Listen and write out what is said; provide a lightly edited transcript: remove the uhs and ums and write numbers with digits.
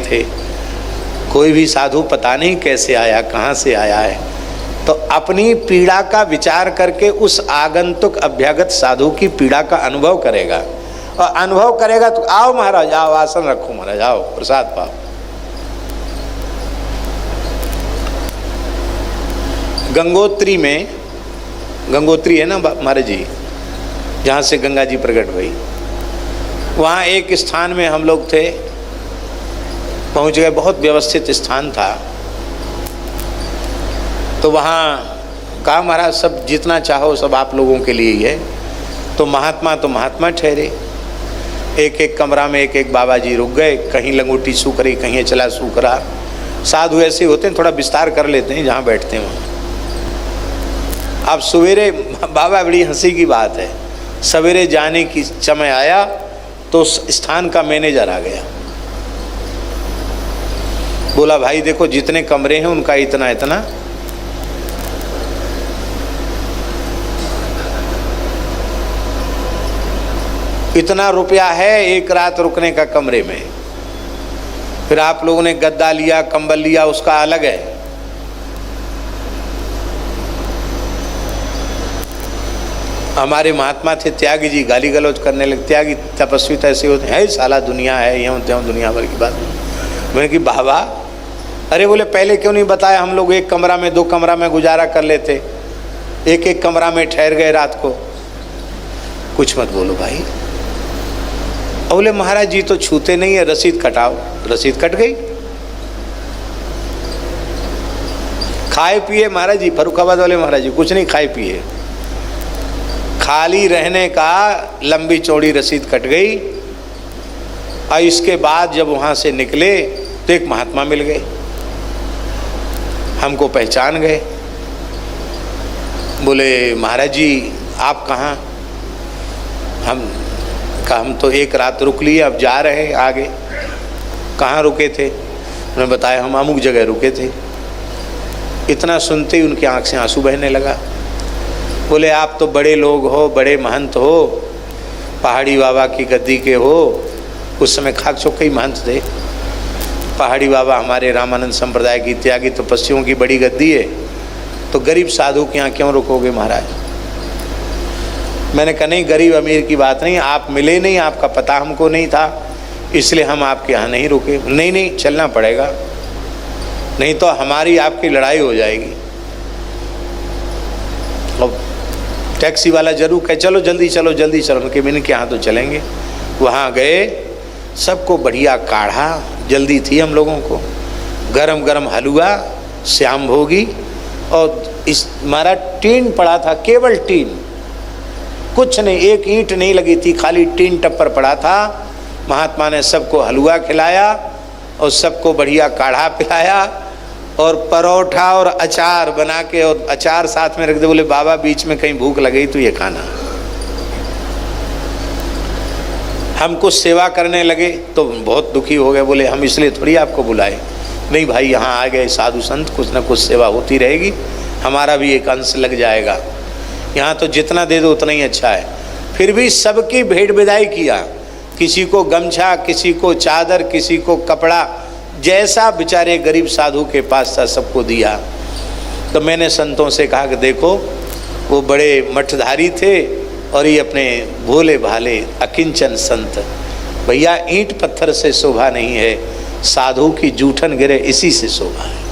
थे, कोई भी साधु पता नहीं कैसे आया, कहाँ से आया है। तो अपनी पीड़ा का विचार करके उस आगंतुक अभ्यागत साधु की पीड़ा का अनुभव करेगा, और अनुभव करेगा तो आओ महाराज, आओ आसन रखो महाराज, आओ प्रसाद पाओ। गंगोत्री में, गंगोत्री है ना महाराज जी, जहाँ से गंगा जी प्रकट हुई, वहाँ एक स्थान में हम लोग थे, पहुँच गए, बहुत व्यवस्थित स्थान था। तो वहाँ कहा महाराज सब जितना चाहो सब आप लोगों के लिए ही है। तो महात्मा ठहरे, एक एक कमरा में एक एक बाबा जी रुक गए, कहीं लंगोटी सूख रही, कहीं चला सूख रहा। साधु ऐसे होते हैं, थोड़ा विस्तार कर लेते हैं जहाँ बैठते हैं वहाँ। अब सवेरे बाबा, बड़ी हंसी की बात है, सवेरे जाने की समय आया तो स्थान का मैनेजर आ गया, बोला भाई देखो जितने कमरे हैं उनका इतना इतना, इतना रुपया है एक रात रुकने का कमरे में। फिर आप लोगों ने गद्दा लिया, कंबल लिया, उसका अलग है। हमारे महात्मा थे त्यागी जी, गाली गलौज करने लगे, त्यागी तपस्वी तो ऐसे होते हैं, साला दुनिया है, यूँ त्यों दुनिया भर की बात। मैंने कि बाबा, अरे बोले पहले क्यों नहीं बताया, हम लोग एक कमरा में 2 कमरा में गुजारा कर लेते, एक एक कमरा में ठहर गए रात को। कुछ मत बोलो भाई। बोले महाराज जी तो छूते नहीं है, रसीद कटाओ। रसीद कट गई। खाए पिए महाराज जी, फर्रुखाबाद वाले महाराज जी कुछ नहीं खाए पिए, खाली रहने का लंबी चौड़ी रसीद कट गई। और इसके बाद जब वहाँ से निकले तो एक महात्मा मिल गए, हमको पहचान गए। बोले महाराज जी आप कहाँ? हम तो एक रात रुक लिए, अब जा रहे हैं आगे। कहाँ रुके थे? उन्होंने बताया हम अमुक जगह रुके थे। इतना सुनते ही उनकी आँख से आंसू बहने लगा। बोले आप तो बड़े लोग हो, बड़े महंत हो, पहाड़ी बाबा की गद्दी के हो। उस समय खाक चौक ही महंत थे। पहाड़ी बाबा हमारे रामानंद संप्रदाय की त्यागी तपस्वियों की बड़ी गद्दी है, तो गरीब साधु के यहाँ क्यों रुकोगे महाराज? मैंने कहा नहीं, गरीब अमीर की बात नहीं, आप मिले नहीं, आपका पता हमको नहीं था, इसलिए हम आपके यहाँ नहीं रुके। नहीं नहीं चलना पड़ेगा, नहीं तो हमारी आपकी लड़ाई हो जाएगी। और टैक्सी वाला जरूर कहे चलो जल्दी चलो जल्दी चलो, कि मैंने के यहाँ तो चलेंगे। वहाँ गए, सबको बढ़िया काढ़ा, जल्दी थी हम लोगों को, गरम गरम हलवा, श्याम भोगी, और इस हमारा टीन पड़ा था, केवल टीन, कुछ नहीं, एक ईंट नहीं लगी थी, खाली टीन टप्पर पड़ा था। महात्मा ने सबको हलवा खिलाया और सबको बढ़िया काढ़ा पिलाया, और परोठा और अचार बना के, और अचार साथ में रख दे। बोले बाबा बीच में कहीं भूख लगी तो ये खाना। हम कुछ सेवा करने लगे तो बहुत दुखी हो गए। बोले हम इसलिए थोड़ी आपको बुलाए, नहीं भाई यहाँ आ गए साधु संत, कुछ ना कुछ सेवा होती रहेगी, हमारा भी एक अंश लग जाएगा। यहाँ तो जितना दे दो उतना ही अच्छा है। फिर भी सबकी भेंट विदाई किया, किसी को गमछा, किसी को चादर, किसी को कपड़ा, जैसा बेचारे गरीब साधु के पास था सबको दिया। तो मैंने संतों से कहा कि देखो वो बड़े मठधारी थे और ये अपने भोले भाले अकिंचन संत। भैया ईंट पत्थर से शोभा नहीं है, साधु की जूठन गिरे इसी से शोभा है।